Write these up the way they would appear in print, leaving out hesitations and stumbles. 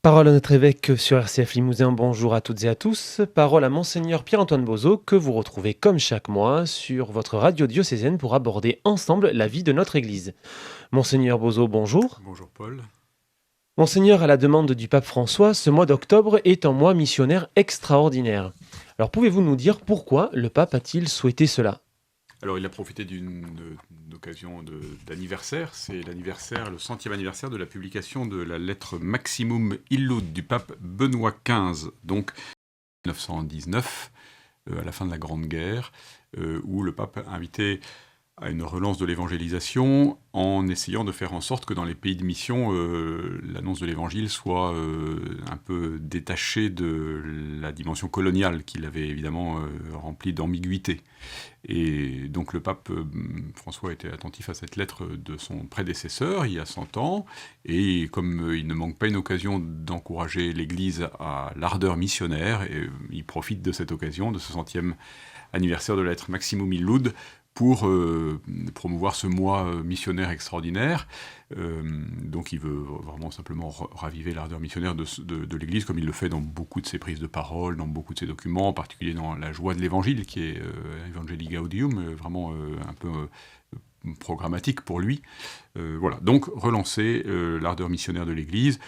Parole à notre évêque sur RCF Limousin, bonjour à toutes et à tous. Parole à Monseigneur Pierre-Antoine Bozo, que vous retrouvez comme chaque mois sur votre radio diocésaine pour aborder ensemble la vie de notre Église. Monseigneur Bozo, bonjour. Bonjour Paul. Monseigneur, à la demande du pape François, ce mois d'octobre est un mois missionnaire extraordinaire. Alors pouvez-vous nous dire pourquoi le pape a-t-il souhaité cela ? Alors il a profité d'une occasion d'anniversaire, c'est l'anniversaire, le 100e anniversaire de la publication de la lettre Maximum Illud du pape Benoît XV, donc 1919, à la fin de la Grande Guerre, où le pape invitait à une relance de l'évangélisation en essayant de faire en sorte que dans les pays de mission, l'annonce de l'évangile soit un peu détachée de la dimension coloniale qu'il avait évidemment remplie d'ambiguïté. Et donc le pape François était attentif à cette lettre de son prédécesseur il y a 100 ans, et comme il ne manque pas une occasion d'encourager l'Église à l'ardeur missionnaire, et, il profite de cette occasion, de ce 100e anniversaire de la lettre Maximum Illud, pour promouvoir ce mois missionnaire extraordinaire. Donc il veut vraiment simplement raviver l'ardeur missionnaire de l'Église, comme il le fait dans beaucoup de ses prises de parole, dans beaucoup de ses documents, en particulier dans la joie de l'Évangile, qui est Evangelii Gaudium, vraiment un peu programmatique pour lui. Voilà, donc relancer l'ardeur missionnaire de l'Église.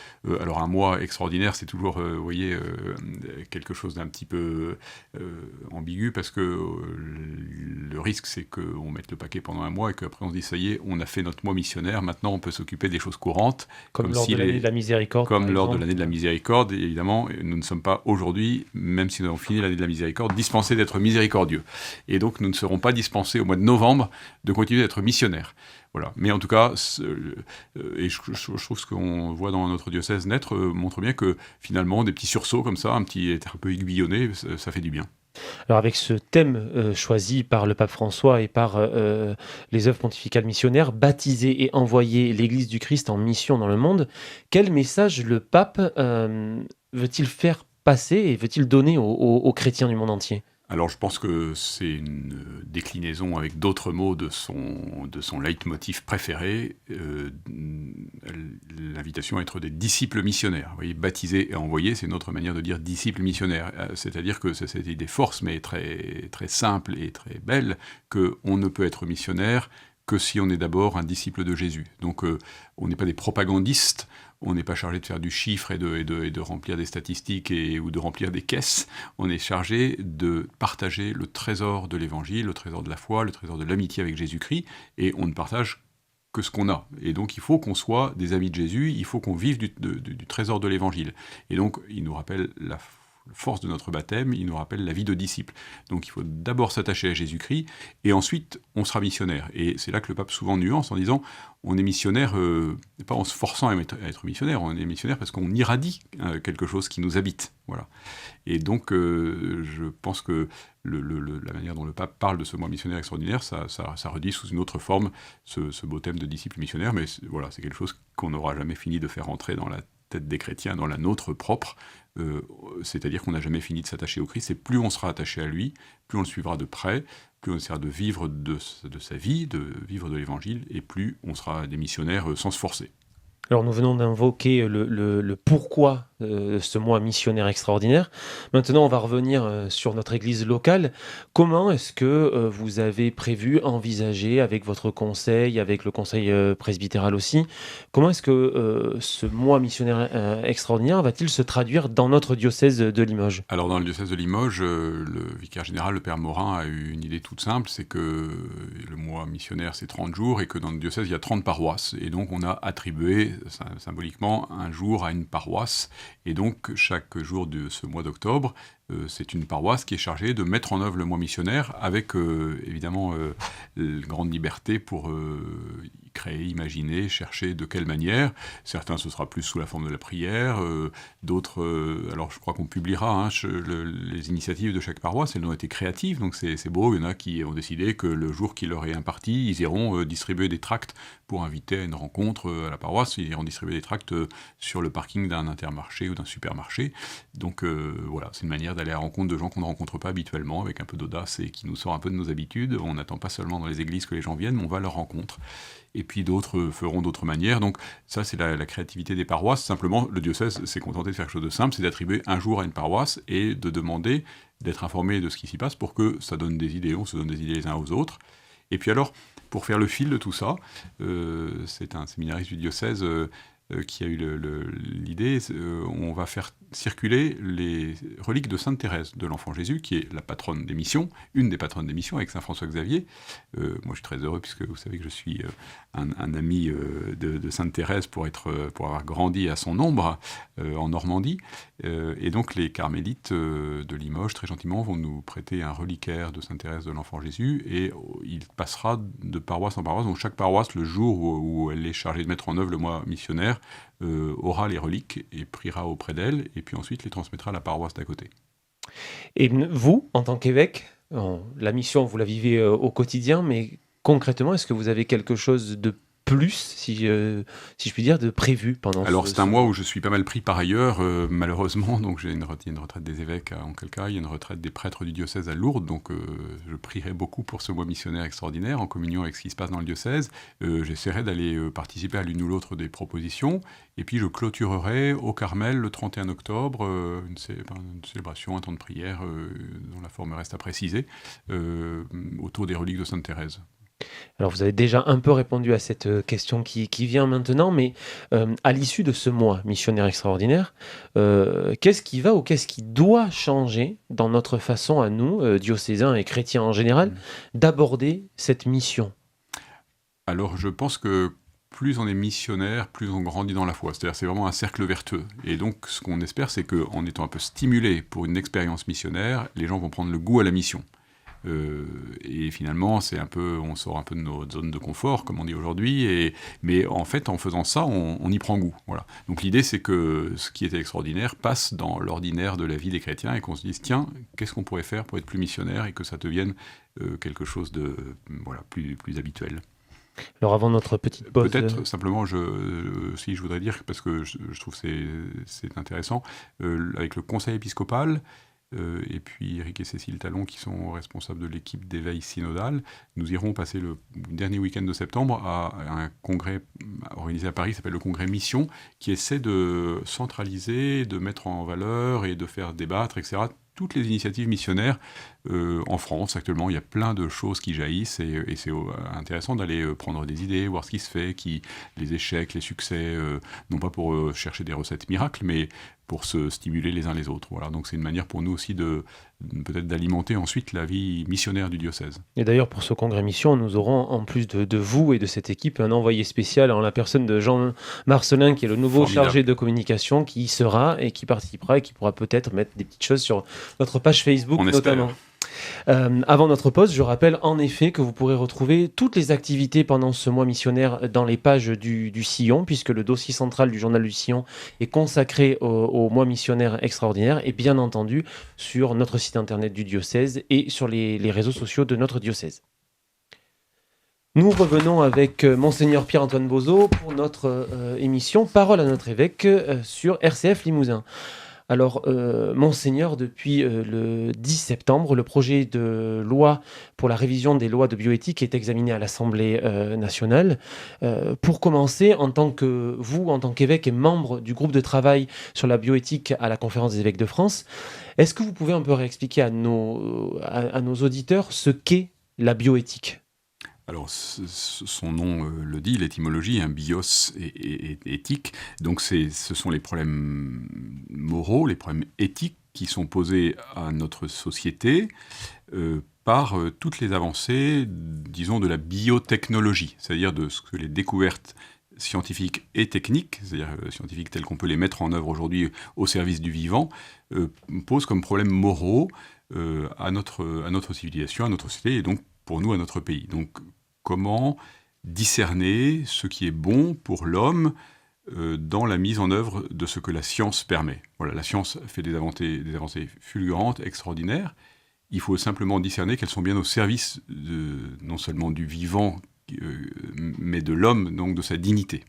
Alors un mois extraordinaire, c'est toujours, vous voyez, quelque chose d'un petit peu ambigu, parce que le risque, c'est qu'on mette le paquet pendant un mois et qu'après on se dit, ça y est, on a fait notre mois missionnaire, maintenant on peut s'occuper des choses courantes. Comme lors de l'année de la miséricorde. Comme lors de l'année de la miséricorde, et évidemment, nous ne sommes pas aujourd'hui, même si nous avons fini l'année de la miséricorde, dispensés d'être miséricordieux. Et donc nous ne serons pas dispensés au mois de novembre de continuer d'être missionnaires. Voilà. Mais en tout cas, et je trouve ce qu'on voit dans notre diocèse naître montre bien que finalement, des petits sursauts comme ça, être un peu aiguillonné, ça fait du bien. Alors avec ce thème choisi par le pape François et par les œuvres pontificales missionnaires, baptiser et envoyer l'Église du Christ en mission dans le monde, quel message le pape veut-il faire passer et veut-il donner aux chrétiens du monde entier ? Alors je pense que c'est une déclinaison avec d'autres mots de son leitmotiv préféré, l'invitation à être des disciples missionnaires. Vous voyez, baptiser et envoyer, c'est une autre manière de dire disciples missionnaires. C'est-à-dire que c'est cette idée force, mais très, très simple et très belle, qu'on ne peut être missionnaire que si on est d'abord un disciple de Jésus. Donc on n'est pas des propagandistes, on n'est pas chargé de faire du chiffre et de remplir des statistiques ou de remplir des caisses. On est chargé de partager le trésor de l'Évangile, le trésor de la foi, le trésor de l'amitié avec Jésus-Christ, et on ne partage que ce qu'on a. Et donc il faut qu'on soit des amis de Jésus, il faut qu'on vive du trésor de l'Évangile. Et donc il nous rappelle la force de notre baptême, il nous rappelle la vie de disciple. Donc il faut d'abord s'attacher à Jésus-Christ, et ensuite on sera missionnaire. Et c'est là que le pape souvent nuance en disant, on est missionnaire, pas en se forçant à être missionnaire, on est missionnaire parce qu'on irradie quelque chose qui nous habite. Voilà. Et donc je pense que la manière dont le pape parle de ce mois missionnaire extraordinaire, ça redit sous une autre forme ce beau thème de disciple missionnaire, mais voilà, c'est quelque chose qu'on n'aura jamais fini de faire rentrer dans la tête des chrétiens, dans la nôtre propre, c'est-à-dire qu'on n'a jamais fini de s'attacher au Christ, et plus on sera attaché à lui, plus on le suivra de près, plus on essaiera de vivre de sa vie, de vivre de l'Évangile, et plus on sera des missionnaires sans se forcer. Alors nous venons d'invoquer le pourquoi ce mois missionnaire extraordinaire. Maintenant, on va revenir sur notre église locale. Comment est-ce que vous avez prévu, envisagé avec votre conseil, avec le conseil presbytéral aussi, comment est-ce que ce mois missionnaire extraordinaire va-t-il se traduire dans notre diocèse de Limoges ? Alors dans le diocèse de Limoges, le vicaire général, le père Morin, a eu une idée toute simple, c'est que le mois missionnaire c'est 30 jours et que dans le diocèse il y a 30 paroisses. Et donc on a attribué symboliquement un jour à une paroisse. Et donc, chaque jour de ce mois d'octobre, c'est une paroisse qui est chargée de mettre en œuvre le mois missionnaire avec, évidemment, une grande liberté pour créer, imaginer, chercher de quelle manière. Certains, ce sera plus sous la forme de la prière, d'autres, alors je crois qu'on publiera les initiatives de chaque paroisse, elles ont été créatives, donc c'est beau. Il y en a qui ont décidé que le jour qui leur est imparti, ils iront distribuer des tracts pour inviter à une rencontre à la paroisse, ils iront distribuer des tracts sur le parking d'un Intermarché ou d'un supermarché. Donc voilà, c'est une manière d'aller à la rencontre de gens qu'on ne rencontre pas habituellement, avec un peu d'audace et qui nous sort un peu de nos habitudes. On n'attend pas seulement dans les églises que les gens viennent, mais on va à leur rencontre. Et puis d'autres feront d'autres manières. Donc ça, c'est la créativité des paroisses. Simplement, le diocèse s'est contenté de faire quelque chose de simple, c'est d'attribuer un jour à une paroisse et de demander d'être informé de ce qui s'y passe pour que ça donne des idées, on se donne des idées les uns aux autres. Et puis alors, pour faire le fil de tout ça, c'est un séminariste du diocèse qui a eu l'idée, on va faire circuler les reliques de Sainte Thérèse de l'Enfant Jésus, qui est la patronne des missions, une des patronnes des missions, avec Saint François Xavier. Moi, je suis très heureux, puisque vous savez que je suis un ami de Sainte Thérèse pour avoir grandi à son ombre en Normandie. Et donc, les carmélites de Limoges, très gentiment, vont nous prêter un reliquaire de Sainte Thérèse de l'Enfant Jésus, et il passera de paroisse en paroisse. Donc, chaque paroisse, le jour où elle est chargée de mettre en œuvre le mois missionnaire, aura les reliques et priera auprès d'elle, et puis ensuite les transmettra à la paroisse d'à côté. Et vous, en tant qu'évêque, la mission, vous la vivez au quotidien, mais concrètement, est-ce que vous avez quelque chose de plus, si je puis dire, de prévu pendant Alors c'est un mois où je suis pas mal pris par ailleurs, malheureusement, donc il y a une retraite des évêques à Ancalca, il y a une retraite des prêtres du diocèse à Lourdes, donc je prierai beaucoup pour ce mois missionnaire extraordinaire, en communion avec ce qui se passe dans le diocèse. J'essaierai d'aller participer à l'une ou l'autre des propositions, et puis je clôturerai au Carmel le 31 octobre, une célébration, un temps de prière dont la forme reste à préciser, autour des reliques de Sainte Thérèse. Alors vous avez déjà un peu répondu à cette question qui vient maintenant, mais à l'issue de ce mois missionnaire extraordinaire, qu'est-ce qui va ou qu'est-ce qui doit changer dans notre façon à nous, diocésains et chrétiens en général, d'aborder cette mission ? Alors je pense que plus on est missionnaire, plus on grandit dans la foi. C'est-à-dire c'est vraiment un cercle vertueux. Et donc ce qu'on espère, c'est qu'en étant un peu stimulé pour une expérience missionnaire, les gens vont prendre le goût à la mission. Et finalement, on sort un peu de notre zone de confort, comme on dit aujourd'hui, mais en fait, en faisant ça, on y prend goût. Voilà. Donc l'idée, c'est que ce qui était extraordinaire passe dans l'ordinaire de la vie des chrétiens et qu'on se dise, tiens, qu'est-ce qu'on pourrait faire pour être plus missionnaire et que ça devienne quelque chose de plus habituel. Alors avant notre petite pause... Peut-être simplement, je voudrais dire, parce que je trouve que c'est intéressant, avec le conseil épiscopal, et puis Eric et Cécile Talon qui sont responsables de l'équipe d'éveil synodal, nous irons passer le dernier week-end de septembre à un congrès organisé à Paris qui s'appelle le congrès Mission, qui essaie de centraliser, de mettre en valeur et de faire débattre, etc., toutes les initiatives missionnaires en France. Actuellement, il y a plein de choses qui jaillissent et c'est intéressant d'aller prendre des idées, voir ce qui se fait, les échecs, les succès, non pas pour chercher des recettes miracles, mais pour se stimuler les uns les autres. Voilà, donc c'est une manière pour nous aussi peut-être d'alimenter ensuite la vie missionnaire du diocèse. Et d'ailleurs, pour ce congrès mission, nous aurons, en plus de vous et de cette équipe, un envoyé spécial en la personne de Jean Marcelin, qui est le nouveau chargé de communication, qui y sera et qui participera et qui pourra peut-être mettre des petites choses sur notre page Facebook notamment. Avant notre pause, je rappelle en effet que vous pourrez retrouver toutes les activités pendant ce mois missionnaire dans les pages du Sillon, puisque le dossier central du journal du Sillon est consacré au mois missionnaire extraordinaire, et bien entendu sur notre site internet du diocèse et sur les réseaux sociaux de notre diocèse. Nous revenons avec Monseigneur Pierre-Antoine Bozo pour notre émission Parole à notre évêque sur RCF Limousin. Alors, Monseigneur, depuis le 10 septembre, le projet de loi pour la révision des lois de bioéthique est examiné à l'Assemblée nationale. Pour commencer, en tant qu'évêque et membre du groupe de travail sur la bioéthique à la Conférence des évêques de France, est-ce que vous pouvez un peu réexpliquer à nos auditeurs ce qu'est la bioéthique ? Alors, son nom le dit, l'étymologie, bios et éthique. Donc, ce sont les problèmes moraux, les problèmes éthiques qui sont posés à notre société par toutes les avancées, disons, de la biotechnologie, c'est-à-dire de ce que les découvertes scientifiques et techniques, c'est-à-dire scientifiques telles qu'on peut les mettre en œuvre aujourd'hui au service du vivant, posent comme problèmes moraux à notre civilisation, à notre société et donc pour nous, à notre pays. Donc, comment discerner ce qui est bon pour l'homme dans la mise en œuvre de ce que la science permet. Voilà, la science fait des avancées fulgurantes, extraordinaires. Il faut simplement discerner qu'elles sont bien au service non seulement du vivant, mais de l'homme, donc de sa dignité.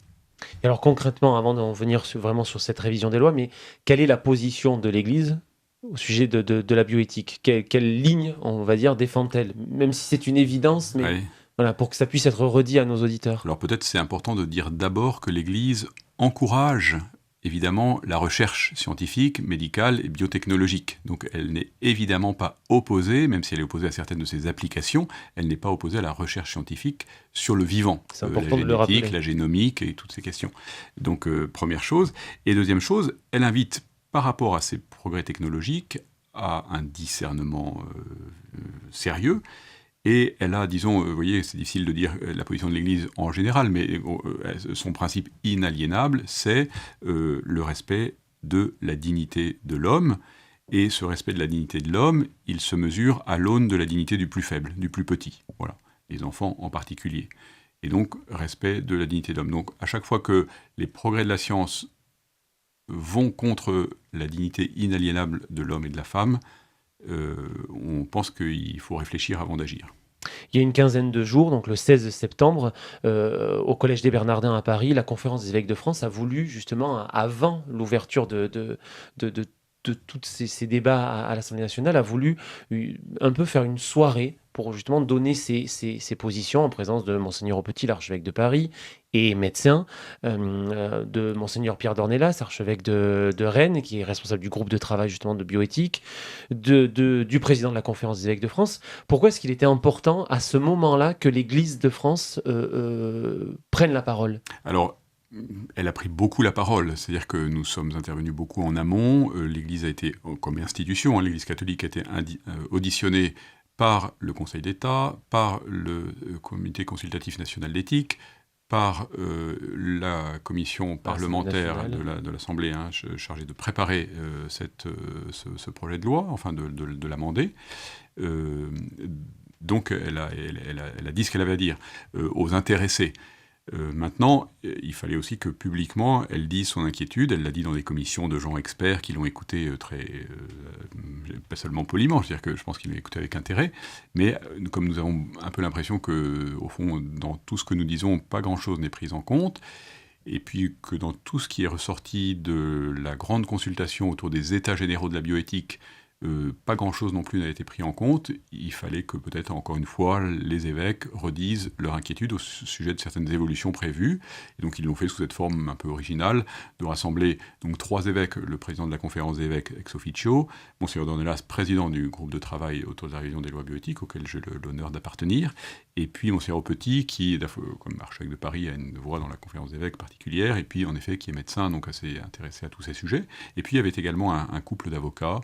Et alors concrètement, avant d'en venir vraiment sur cette révision des lois, mais quelle est la position de l'Église au sujet de la bioéthique? Quelle ligne, on va dire, défend-elle? Même si c'est une évidence, mais Ouais. voilà, pour que ça puisse être redit à nos auditeurs. Alors peut-être c'est important de dire d'abord que l'Église encourage évidemment la recherche scientifique, médicale et biotechnologique. Donc elle n'est évidemment pas opposée, même si elle est opposée à certaines de ses applications, elle n'est pas opposée à la recherche scientifique sur le vivant, C'est la important de le génétique, rappeler. la génomique et toutes ces questions. Donc première chose. Et deuxième chose, elle invite par rapport à ces progrès technologiques à un discernement sérieux. Et elle a, disons, vous voyez, c'est difficile de dire la position de l'Église en général, mais son principe inaliénable, c'est le respect de la dignité de l'homme. Et ce respect de la dignité de l'homme, il se mesure à l'aune de la dignité du plus faible, du plus petit. Voilà, les enfants en particulier. Et donc, respect de la dignité de l'homme. Donc, à chaque fois que les progrès de la science vont contre la dignité inaliénable de l'homme et de la femme, on pense qu'il faut réfléchir avant d'agir. Il y a une quinzaine de jours, donc le 16 septembre, au Collège des Bernardins à Paris, la Conférence des évêques de France a voulu justement, avant l'ouverture de, de- de tous ces débats à l'Assemblée nationale, a voulu un peu faire une soirée pour justement donner ses positions en présence de Monseigneur Aupetit, l'archevêque de Paris, et médecin, de Monseigneur Pierre Dornelas, archevêque de Rennes, qui est responsable du groupe de travail justement de bioéthique, du président de la Conférence des évêques de France. Pourquoi est-ce qu'il était important à ce moment-là que l'Église de France prenne la parole? Alors, elle a pris beaucoup la parole, c'est-à-dire que nous sommes intervenus beaucoup en amont. L'Église a été, comme institution, hein, l'Église catholique a été auditionnée par le Conseil d'État, par le Comité consultatif national d'éthique, par la commission parlementaire de l'Assemblée, hein, chargée de préparer ce projet de loi, enfin de l'amender. Donc elle a dit ce qu'elle avait à dire aux intéressés. Maintenant, il fallait aussi que publiquement, elle dise son inquiétude. Elle l'a dit dans des commissions de gens experts qui l'ont écouté pas seulement poliment, c'est-à-dire que je pense qu'ils l'ont écouté avec intérêt, mais comme nous avons un peu l'impression que, au fond, dans tout ce que nous disons, pas grand-chose n'est pris en compte, et puis que dans tout ce qui est ressorti de la grande consultation autour des états généraux de la bioéthique, pas grand-chose non plus n'a été pris en compte. Il fallait que peut-être encore une fois les évêques redisent leur inquiétude au sujet de certaines évolutions prévues. Et donc ils l'ont fait sous cette forme un peu originale de rassembler donc 3 évêques, le président de la conférence des évêques ex officio, Monseigneur Dornelas, président du groupe de travail autour de la révision des lois bioéthiques auquel j'ai l'honneur d'appartenir, et puis Monseigneur Aupetit qui, comme archevêque de Paris, a une voix dans la conférence des évêques particulière, et puis en effet qui est médecin, donc assez intéressé à tous ces sujets. Et puis il y avait également un couple d'avocats,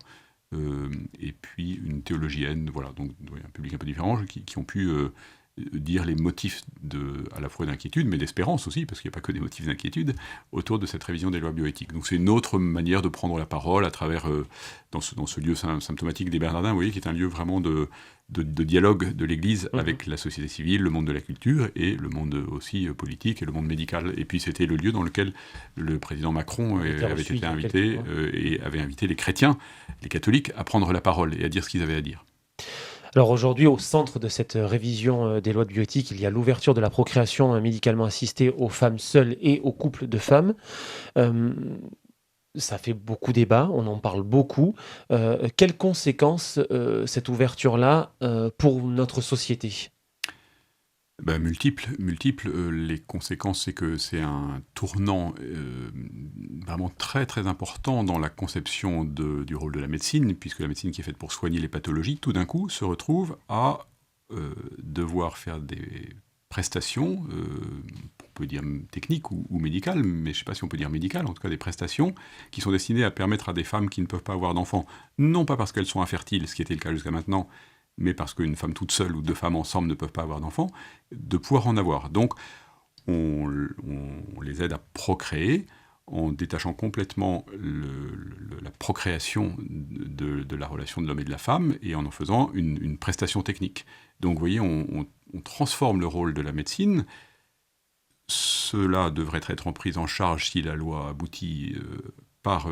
et puis une théologienne, voilà, donc un public un peu différent, qui ont pu dire les motifs à la fois d'inquiétude, mais d'espérance aussi, parce qu'il n'y a pas que des motifs d'inquiétude, autour de cette révision des lois bioéthiques. Donc c'est une autre manière de prendre la parole à travers, dans ce lieu symptomatique des Bernardins, vous voyez, qui est un lieu vraiment de dialogue de l'Église avec la société civile, le monde de la culture, et le monde aussi politique et le monde médical. Et puis c'était le lieu dans lequel le président Macron avait été invité, et avait invité les chrétiens, les catholiques, à prendre la parole et à dire ce qu'ils avaient à dire. Alors aujourd'hui, au centre de cette révision des lois de bioéthique, il y a l'ouverture de la procréation médicalement assistée aux femmes seules et aux couples de femmes. Euh, Ça fait beaucoup débat, on en parle beaucoup. Quelles conséquences cette ouverture-là pour notre société? Ben, multiples. Les conséquences, c'est que c'est un tournant vraiment très très important dans la conception du rôle de la médecine, puisque la médecine qui est faite pour soigner les pathologies, tout d'un coup se retrouve à devoir faire des prestations, on peut dire techniques ou médicales, mais je ne sais pas si on peut dire médicales, en tout cas des prestations qui sont destinées à permettre à des femmes qui ne peuvent pas avoir d'enfants, non pas parce qu'elles sont infertiles, ce qui était le cas jusqu'à maintenant, mais parce qu'une femme toute seule ou 2 femmes ensemble ne peuvent pas avoir d'enfants, de pouvoir en avoir. Donc, on les aide à procréer en détachant complètement la procréation de la relation de l'homme et de la femme et en faisant une prestation technique. Donc, vous voyez, on transforme le rôle de la médecine. Cela devrait être pris en charge si la loi aboutit par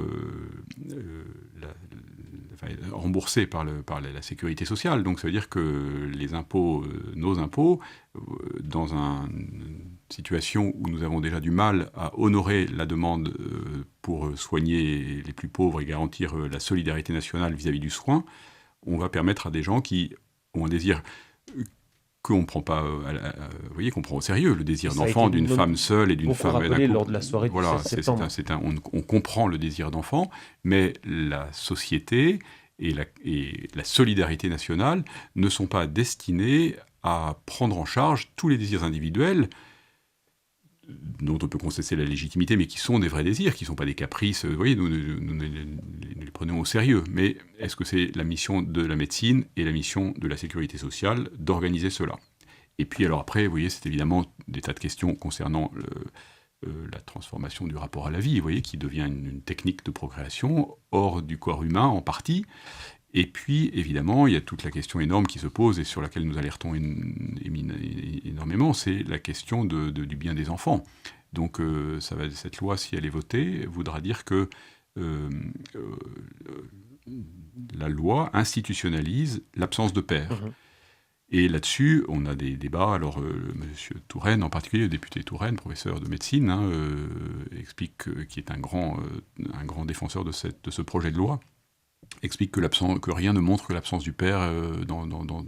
remboursé par la sécurité sociale. Donc ça veut dire que les impôts, nos impôts, dans une situation où nous avons déjà du mal à honorer la demande pour soigner les plus pauvres et garantir la solidarité nationale vis-à-vis du soin, on va permettre à des gens qui ont un désir qu'on prend pas, vous voyez, qu'on prend au sérieux, le désir d'enfant d'une femme seule et d'une femme. Rappelé lors de la soirée du voilà, 16 septembre. On comprend le désir d'enfant, mais la société et la solidarité nationale ne sont pas destinées à prendre en charge tous les désirs individuels dont on peut contester la légitimité, mais qui sont des vrais désirs, qui ne sont pas des caprices. Vous voyez, nous les prenons au sérieux. Mais est-ce que c'est la mission de la médecine et la mission de la sécurité sociale d'organiser cela? Et puis alors après, vous voyez, c'est évidemment des tas de questions concernant la transformation du rapport à la vie, vous voyez, qui devient une technique de procréation hors du corps humain en partie. Et puis, évidemment, il y a toute la question énorme qui se pose et sur laquelle nous alertons énormément, c'est la question du bien des enfants. Donc, cette loi, si elle est votée, voudra dire que la loi institutionnalise l'absence de père. Mmh. Et là-dessus, on a des débats. Alors, M. Touraine, en particulier, le député Touraine, professeur de médecine, explique, qui est un grand défenseur de ce projet de loi, explique que rien ne montre que l'absence du père dans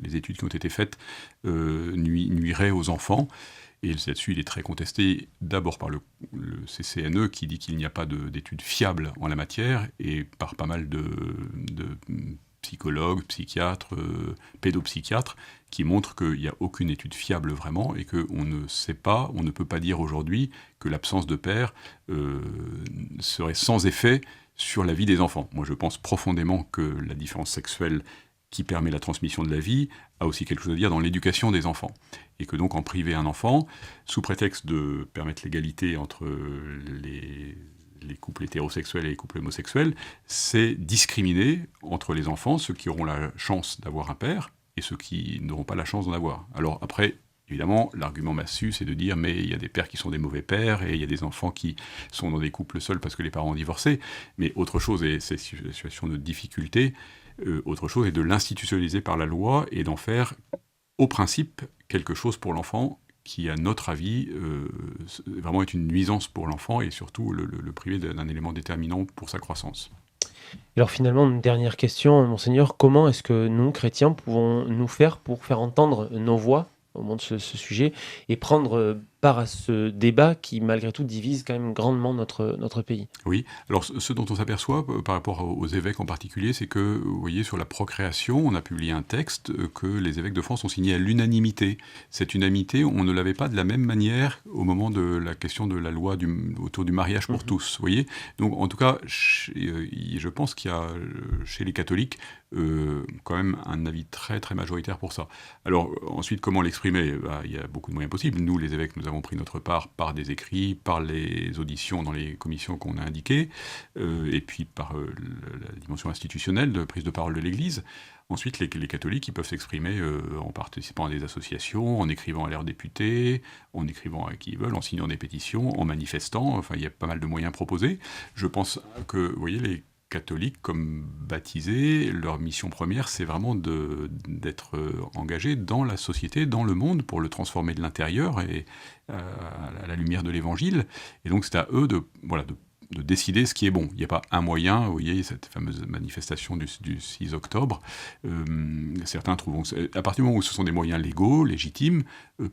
les études qui ont été faites nuirait aux enfants. Et là-dessus, il est très contesté d'abord par le CCNE qui dit qu'il n'y a pas d'études fiables en la matière et par pas mal de psychologues, psychiatres, pédopsychiatres qui montrent qu'il n'y a aucune étude fiable vraiment et qu'on ne sait pas, on ne peut pas dire aujourd'hui que l'absence de père serait sans effet sur la vie des enfants. Moi, je pense profondément que la différence sexuelle qui permet la transmission de la vie a aussi quelque chose à dire dans l'éducation des enfants. Et que donc en priver un enfant, sous prétexte de permettre l'égalité entre les couples hétérosexuels et les couples homosexuels, c'est discriminer entre les enfants ceux qui auront la chance d'avoir un père et ceux qui n'auront pas la chance d'en avoir. Alors après, évidemment, l'argument massu, c'est de dire mais il y a des pères qui sont des mauvais pères et il y a des enfants qui sont dans des couples seuls parce que les parents ont divorcé. Mais autre chose, et c'est une situation de difficulté, autre chose est de l'institutionnaliser par la loi et d'en faire, au principe, quelque chose pour l'enfant qui, à notre avis, vraiment est une nuisance pour l'enfant et surtout le priver d'un élément déterminant pour sa croissance. Alors finalement, une dernière question, Monseigneur, comment est-ce que nous, chrétiens, pouvons nous faire pour faire entendre nos voix au moment de ce sujet et prendre part à ce débat qui, malgré tout, divise quand même grandement notre pays. Oui, alors ce dont on s'aperçoit par rapport aux évêques en particulier, c'est que, vous voyez, sur la procréation, on a publié un texte que les évêques de France ont signé à l'unanimité. Cette unanimité, on ne l'avait pas de la même manière au moment de la question de la loi autour du mariage pour tous, vous voyez. Donc, en tout cas, je pense qu'il y a chez les catholiques quand même un avis très, très majoritaire pour ça. Alors, ensuite, comment l'exprimer ? Il y a beaucoup de moyens possibles. Nous, les évêques, nous avons pris notre part par des écrits, par les auditions dans les commissions qu'on a indiquées, et puis par la dimension institutionnelle de prise de parole de l'Église. Ensuite, les catholiques, ils peuvent s'exprimer en participant à des associations, en écrivant à leurs députés, en écrivant à qui ils veulent, en signant des pétitions, en manifestant. Enfin, il y a pas mal de moyens proposés. Je pense que, vous voyez, les catholiques, comme baptisés, leur mission première, c'est vraiment d'être engagés dans la société, dans le monde, pour le transformer de l'intérieur et à la lumière de l'Évangile. Et donc, c'est à eux de décider ce qui est bon. Il n'y a pas un moyen, vous voyez, cette fameuse manifestation du 6 octobre. Certains trouvent, à partir du moment où ce sont des moyens légaux, légitimes,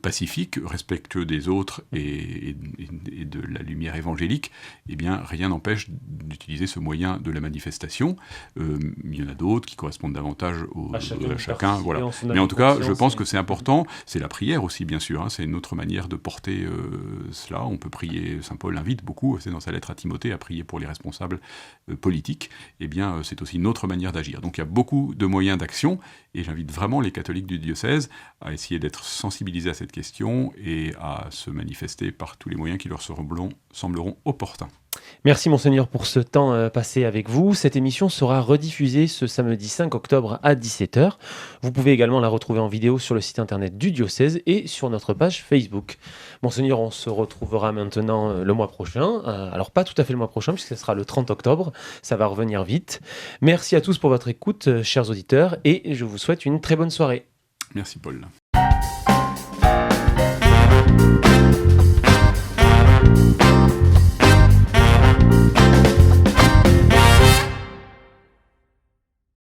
pacifiques, respectueux des autres et de la lumière évangélique, eh bien, rien n'empêche d'utiliser ce moyen de la manifestation. Il y en a d'autres qui correspondent davantage à chacun. Voilà. Mais en tout cas, je pense que c'est important. C'est la prière aussi, bien sûr. C'est une autre manière de porter cela. On peut prier. Saint Paul invite beaucoup, c'est dans sa lettre à Timothée, à prier pour les responsables politiques. Eh bien, c'est aussi une autre manière d'agir. Donc, il y a beaucoup de moyens d'action, et j'invite vraiment les catholiques du diocèse à essayer d'être sensibilisés à cette question et à se manifester par tous les moyens qui leur seront sembleront opportuns. Merci Monseigneur pour ce temps passé avec vous. Cette émission sera rediffusée ce samedi 5 octobre à 17h. Vous pouvez également la retrouver en vidéo sur le site internet du diocèse et sur notre page Facebook. Monseigneur, on se retrouvera maintenant le mois prochain. Alors pas tout à fait le mois prochain puisque ce sera le 30 octobre. Ça va revenir vite. Merci à tous pour votre écoute, chers auditeurs, et je vous souhaite une très bonne soirée. Merci Paul.